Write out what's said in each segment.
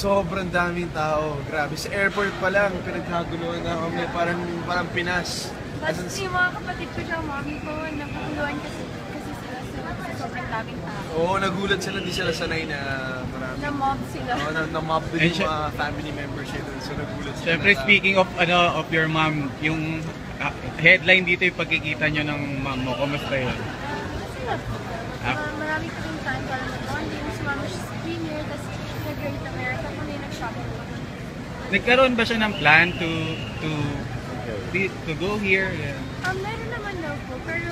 Sobrang daming tao. Grabe. Sa airport pa lang, pinagkaguluhan na kami. Parang Pinas. Tapos yung mga kapatid ko siya, mommy ko, nagkakuluhan kasi sila sa sobrang daming tao. Oo, nagulat sila. Di sila sanay na marami. Na-mob sila. Oo, na-mob din yung mga family members nila. So nagulat sila. Siyempre, speaking of your mom, yung headline dito yung pagkikita nyo ng mom mo. Kumusta yun? Sila po. Marami ko rin time para mag-bonding. Sumama siya sa premiere, tapos nag-Great America kami, nag-shopping ko. Nagkaroon ba siya ng plan to go here? Yeah. Meron naman daw po, pero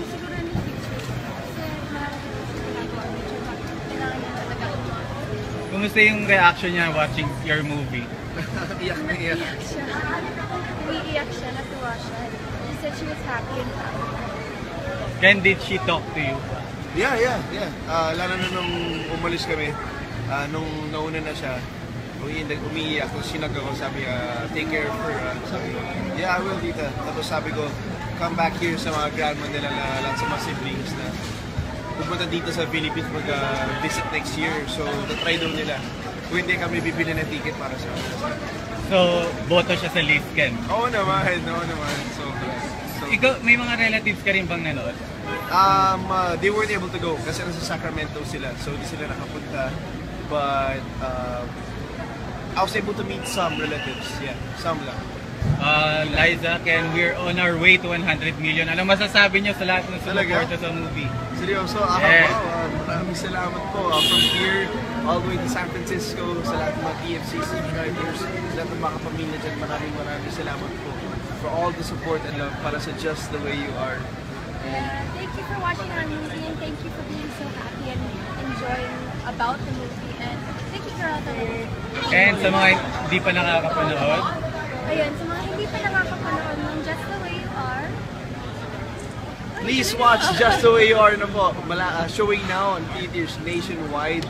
siguro in the future. Kasi marami ko siya ginagawa. Medyo kailangan niya talaga. Kumusta yung reaction niya watching your movie? Iyak na iyak. Umiiyak siya. Umiiyak siya, natuwa siya. She said she was happy and proud. Ken, did she talk to you? Yeah. Lalo na nung umalis kami, nung nauna na siya, umiiyak. Tapos sinag ako, sabi, take care of her. Sabi ko, yeah, I will, tita. Tapos sabi ko, come back here sa mga grandma nila, lahat sa mga siblings na pupunta dito sa Philippines mag-visit next year. So, try daw nila. Kung hindi kami bibili ng ticket para sa kanila. So, boto siya sa list, Ken? Oo naman. So, Ikaw, may mga relatives ka rin bang nanood? they weren't able to go kasi nasa Sacramento sila. So, di sila nakapunta. But, I was able to meet some relatives. Yeah, some lang. Liza, Ken, we're on our way to 100 million. Ano masasabi niyo sa lahat ng sumuporta sa movie? Seryoso, Yes. maraming salamat po. From here, all the way to San Francisco, sa lahat ng mga TFC subscribers, sa lahat ng mga kapamilya dyan, maraming salamat po for all the support and love para sa Just the Way You Are. Thank you for watching our movie and thank you for being so happy and enjoying about the movie. And thank you for all the love. And sa mga hindi pa nakakapanood, Ayun, sa mga hindi pa nakakapanood ng Just the Way You Are, Please watch Just the Way You Are na po. Showing now on theaters nationwide.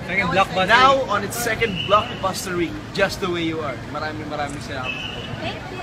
second blockbuster. Now on its second blockbuster week, Just the Way You Are. Maraming salamat po. thank you!